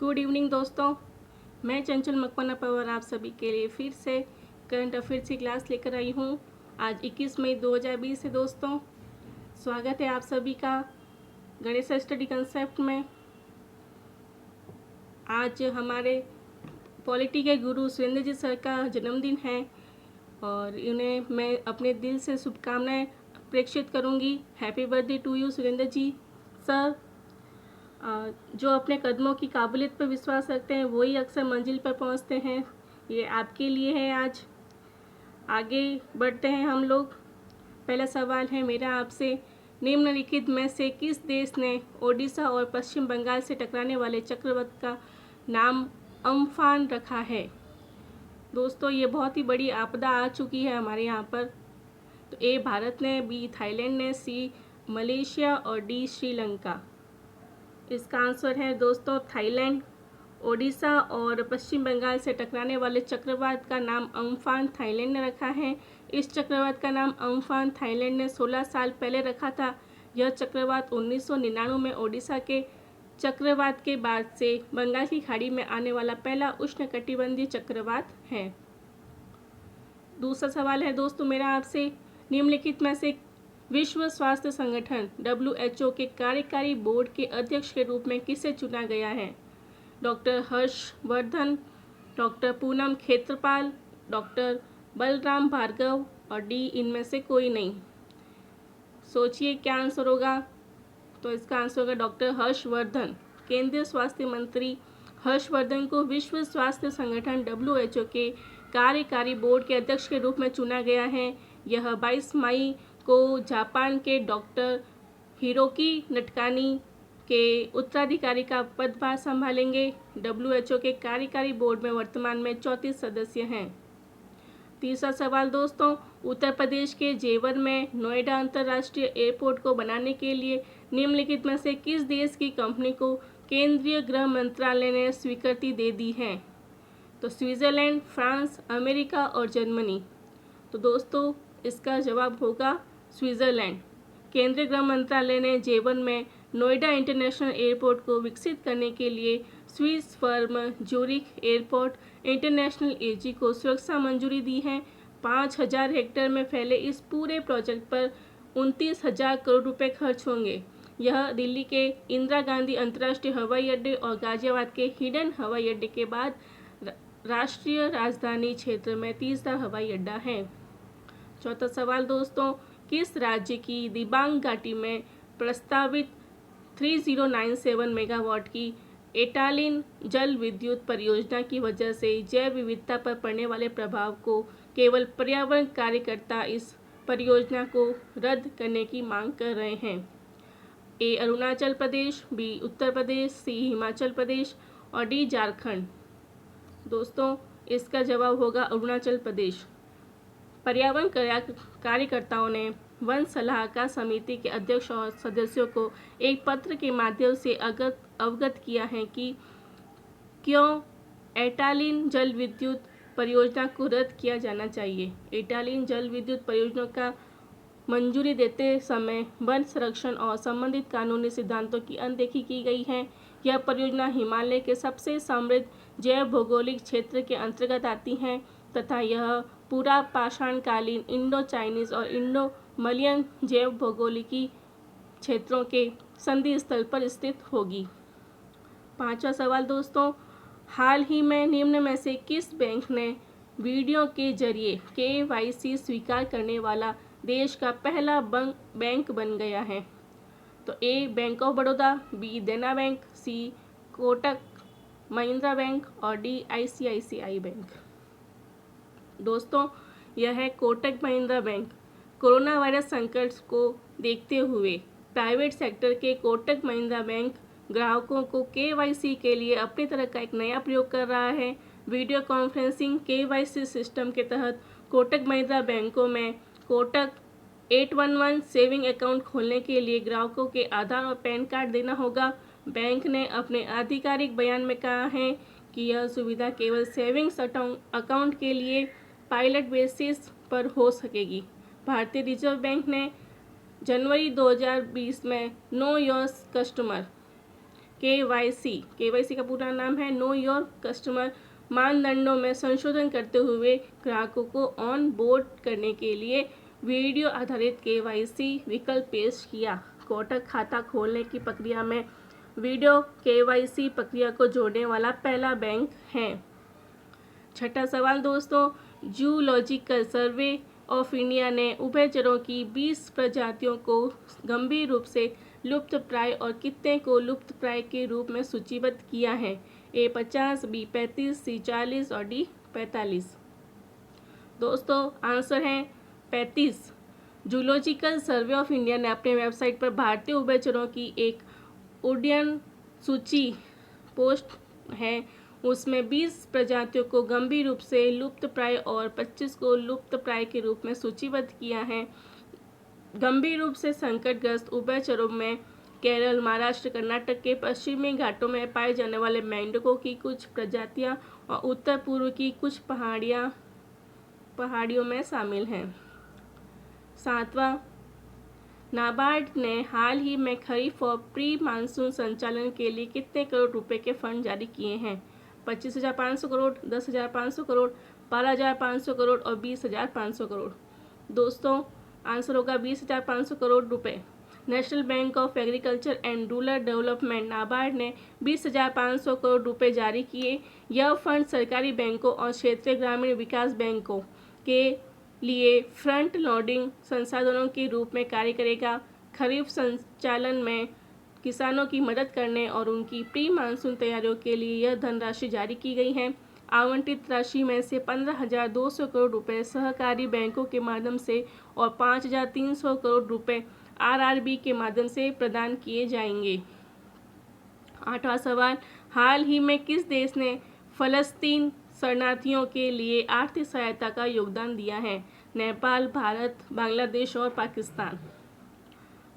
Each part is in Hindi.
गुड इवनिंग दोस्तों, मैं चंचल मकवाना पवार आप सभी के लिए फिर से करंट अफेयर्स की क्लास लेकर आई हूँ। आज 21 मई 2020 है दोस्तों। स्वागत है आप सभी का गणेश स्टडी कंसेप्ट में। आज हमारे पॉलिटी के गुरु सुरेंद्र जी सर का जन्मदिन है और उन्हें मैं अपने दिल से शुभकामनाएं प्रेषित करूँगी। Happy birthday to you Surendra ji sir. जो अपने कदमों की काबिलियत पर विश्वास रखते हैं वही अक्सर मंजिल पर पहुंचते हैं। ये आपके लिए है। आज आगे बढ़ते हैं हम लोग। पहला सवाल है मेरा आपसे, निम्नलिखित में से किस देश ने ओडिशा और पश्चिम बंगाल से टकराने वाले चक्रवात का नाम अम्फान रखा है? दोस्तों, ये बहुत ही बड़ी आपदा आ चुकी है हमारे यहाँ पर। तो ए भारत ने, बी थाईलैंड ने, सी मलेशिया और डी श्रीलंका। इसका आंसर है दोस्तों थाईलैंड। ओडिशा और पश्चिम बंगाल से टकराने वाले चक्रवात का नाम अम्फान थाईलैंड ने रखा है। इस चक्रवात का नाम अम्फान थाईलैंड ने 16 साल पहले रखा था। यह चक्रवात 1999 में ओडिशा के चक्रवात के बाद से बंगाल की खाड़ी में आने वाला पहला उष्णकटिबंधीय चक्रवात है। दूसरा सवाल है दोस्तों मेरा आपसे, निम्नलिखित में से विश्व स्वास्थ्य संगठन WHO के कार्यकारी बोर्ड के अध्यक्ष के रूप में किसे चुना गया है? Doctor Harshvardhan, doctor Poonam Khetrapal, doctor Balram Bhargava और डी इनमें से कोई नहीं। सोचिए क्या आंसर होगा। तो इसका आंसर होगा डॉक्टर हर्षवर्धन। केंद्रीय स्वास्थ्य मंत्री हर्षवर्धन को विश्व स्वास्थ्य संगठन WHO के कार्यकारी बोर्ड के अध्यक्ष के रूप में चुना गया है। यह 22 मई को जापान के डॉक्टर हिरोकी नटकानी के उत्तराधिकारी का पदभार संभालेंगे। WHO के कार्यकारी बोर्ड में वर्तमान में 34 सदस्य हैं। तीसरा सवाल दोस्तों, उत्तर प्रदेश के जेवर में नोएडा अंतर्राष्ट्रीय एयरपोर्ट को बनाने के लिए निम्नलिखित में से किस देश की कंपनी को केंद्रीय गृह मंत्रालय ने स्वीकृति दे दी है? तो स्विट्जरलैंड, फ्रांस, अमेरिका और जर्मनी। तो दोस्तों इसका जवाब होगा स्विट्जरलैंड। केंद्रीय गृह मंत्रालय ने जेवन में नोएडा इंटरनेशनल एयरपोर्ट को विकसित करने के लिए Swiss firm Zurich airport international AG को सुरक्षा मंजूरी दी है। 5000 हेक्टेयर में फैले इस पूरे प्रोजेक्ट पर 29,000 करोड़ रुपए खर्च होंगे। यह दिल्ली के इंदिरा गांधी अंतर्राष्ट्रीय हवाई अड्डे और गाजियाबाद के हिडन हवाई अड्डे के बाद राष्ट्रीय राजधानी क्षेत्र में तीसरा हवाई अड्डा है। चौथा सवाल दोस्तों, किस राज्य की दिबांग घाटी में प्रस्तावित 3097 मेगावाट की एटालिन जल विद्युत परियोजना की वजह से जैव विविधता पर पड़ने वाले प्रभाव को केवल पर्यावरण कार्यकर्ता इस परियोजना को रद्द करने की मांग कर रहे हैं? ए अरुणाचल प्रदेश, बी उत्तर प्रदेश, सी हिमाचल प्रदेश और डी झारखंड। दोस्तों इसका जवाब होगा अरुणाचल प्रदेश। पर्यावरण कार्यकर्ताओं ने वन सलाहकार समिति के अध्यक्ष और सदस्यों को एक पत्र के माध्यम से अवगत किया है कि क्यों एटालिन जल विद्युत परियोजना को रद्द किया जाना चाहिए। एटालिन जल विद्युत परियोजना का मंजूरी देते समय वन संरक्षण और संबंधित कानूनी सिद्धांतों की अनदेखी की गई है। यह परियोजना हिमालय के सबसे समृद्ध जैव भौगोलिक क्षेत्र के अंतर्गत आती है तथा यह पूरा पाषाणकालीन इंडो चाइनीज और इंडो मलयन जैव भौगोलिकी क्षेत्रों के संधि स्थल पर स्थित होगी। पांचवा सवाल दोस्तों, हाल ही में निम्न में से किस बैंक ने वीडियो के जरिए KYC स्वीकार करने वाला देश का पहला बैंक बन गया है? तो ए बैंक ऑफ बड़ौदा, बी देना बैंक, सी कोटक महिंद्रा बैंक और डी ICICI बैंक। दोस्तों यह है Kotak Mahindra bank. Corona virus संकट को देखते हुए प्राइवेट सेक्टर के कोटक महिंद्रा बैंक ग्राहकों को KYC के लिए अपनी तरह का एक नया प्रयोग कर रहा है। वीडियो कॉन्फ्रेंसिंग KYC सिस्टम के तहत कोटक महिंद्रा बैंकों में कोटक 811 सेविंग अकाउंट खोलने के लिए ग्राहकों के आधार और पैन कार्ड देना होगा। बैंक ने अपने आधिकारिक बयान में कहा है कि यह सुविधा केवल सेविंग्स अकाउंट के लिए पायलट बेसिस पर हो सकेगी। भारतीय रिजर्व बैंक ने जनवरी 2020 में नो योर कस्टमर KYC का पूरा नाम है नो योर कस्टमर मानदंडों में संशोधन करते हुए ग्राहकों को ऑन बोर्ड करने के लिए वीडियो आधारित KYC विकल्प पेश किया। कोटक खाता खोलने की प्रक्रिया में वीडियो KYC प्रक्रिया को जोड़ने वाला पहला बैंक है। छठा सवाल दोस्तों, जूलॉजिकल सर्वे ऑफ इंडिया ने उभयचरों की 20 प्रजातियों को गंभीर रूप से लुप्तप्राय और कितने को लुप्तप्राय के रूप में सूचीबद्ध किया है? A 50, B 35, C 40 और D 45। दोस्तों आंसर है 35। जूलॉजिकल सर्वे ऑफ इंडिया ने अपने वेबसाइट पर भारतीय उभयचरों की एक उड्डयन सूची पोस्ट है। उसमें 20 प्रजातियों को गंभीर रूप से लुप्तप्राय और 25 को लुप्तप्राय के रूप में सूचीबद्ध किया है। गंभीर रूप से संकटग्रस्त उभयचरों में केरल, महाराष्ट्र, कर्नाटक के पश्चिमी घाटों में पाए जाने वाले मेंढकों की कुछ प्रजातियां और उत्तर पूर्व की कुछ पहाड़ियों में शामिल हैं। सातवां, नाबार्ड ने हाल ही में खरीफ और प्री मानसून संचालन के लिए कितने करोड़ रुपए के फंड जारी किए हैं? 25,500 करोड़, 10,500 करोड़, 12,500 करोड़ और 20,500 करोड़। दोस्तों आंसर होगा 20,500 करोड़ रुपए। National bank of agriculture and rural development NABARD ने 20,500 करोड़ रुपए जारी किए। यह फंड सरकारी बैंकों और क्षेत्रीय ग्रामीण विकास बैंकों के लिए फ्रंट लोडिंग संसाधनों के रूप में कार्य करेगा। खरीफ संचालन में किसानों की मदद करने और उनकी प्री मानसून तैयारियों के लिए यह धनराशि जारी की गई है। आवंटित राशि में से 15,200 करोड़ रुपए सहकारी बैंकों के माध्यम से और 5,300 करोड़ रुपए RRB के माध्यम से प्रदान किए जाएंगे। आठवां सवाल, हाल ही में किस देश ने फलस्तीन शरणार्थियों के लिए आर्थिक सहायता का योगदान दिया है? नेपाल, भारत, बांग्लादेश और पाकिस्तान।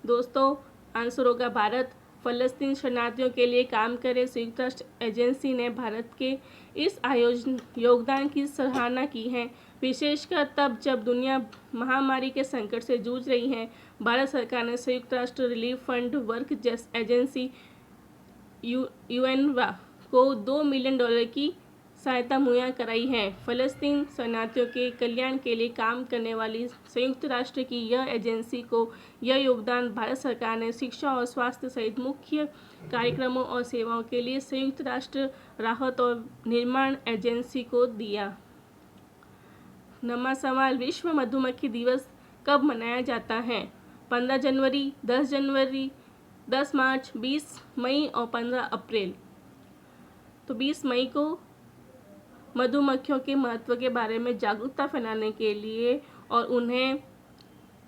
दोस्तों आंसर होगा भारत। फलस्तीन शरणार्थियों के लिए काम करे संयुक्त राष्ट्र एजेंसी ने भारत के इस योगदान की सराहना की है, विशेषकर तब जब दुनिया महामारी के संकट से जूझ रही है। भारत सरकार ने संयुक्त राष्ट्र relief fund work agency UNRWA को $2 मिलियन की सहायता मुहैया कराई है। फलस्तीन शरणार्थियों के कल्याण के लिए काम करने वाली संयुक्त राष्ट्र की यह एजेंसी को यह योगदान भारत सरकार ने शिक्षा और स्वास्थ्य सहित मुख्य कार्यक्रमों और सेवाओं के लिए संयुक्त राष्ट्र राहत और निर्माण एजेंसी को दिया। नवा सवाल, विश्व मधुमक्खी दिवस कब मनाया जाता है? 15 जनवरी, 10 जनवरी, 10 मार्च, 20 मई और 15 अप्रैल। तो 20 मई को मधुमक्खियों के महत्व के बारे में जागरूकता फैलाने के लिए और उन्हें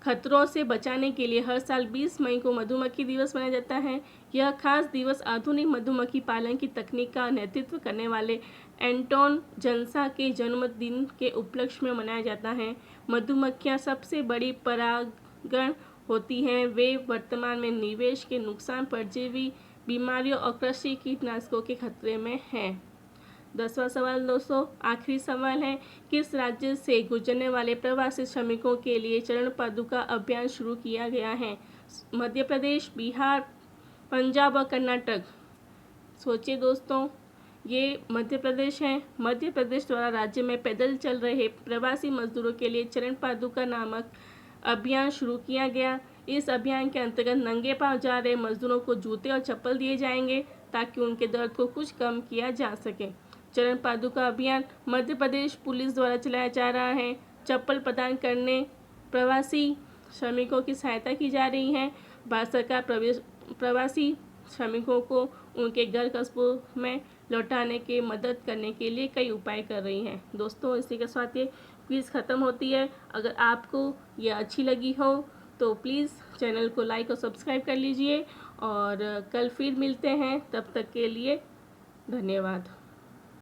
खतरों से बचाने के लिए हर साल 20 मई को मधुमक्खी दिवस मनाया जाता है। यह खास दिवस आधुनिक मधुमक्खी पालन की तकनीक का नेतृत्व करने वाले एंटोन जनसा के जन्मदिन के उपलक्ष्य में मनाया जाता है। मधुमक्खियां सबसे बड़ी परागण होती हैं। वे वर्तमान में निवेश के नुकसान, परजीवी बीमारियों और कृषि कीटनाशकों के खतरे में हैं। 10वां सवाल दोस्तों, आखिरी सवाल है, किस राज्य से गुजरने वाले प्रवासी श्रमिकों के लिए चरण पादुका अभियान शुरू किया गया है? मध्य प्रदेश, बिहार, पंजाब और कर्नाटक। सोचिए दोस्तों, ये मध्य प्रदेश है। मध्य प्रदेश द्वारा राज्य में पैदल चल रहे प्रवासी मजदूरों के लिए चरण पादुका नामक अभियान शुरू किया गया। इस अभियान के अंतर्गत नंगे पांव जा रहे मजदूरों को जूते और चप्पल दिए जाएंगे ताकि उनके दर्द को कुछ कम किया जा सके। चरण पादुका अभियान मध्य प्रदेश पुलिस द्वारा चलाया जा रहा है। चप्पल प्रदान करने प्रवासी श्रमिकों की सहायता की जा रही है। भारत सरकार प्रवासी श्रमिकों को उनके घर कस्बों में लौटाने के मदद करने के लिए कई उपाय कर रही है। दोस्तों इसी के साथ ये क्विज़ ख़त्म होती है। अगर आपको ये अच्छी लगी हो तो प्लीज़ चैनल को लाइक और सब्सक्राइब कर लीजिए और कल फिर मिलते हैं। तब तक के लिए धन्यवाद।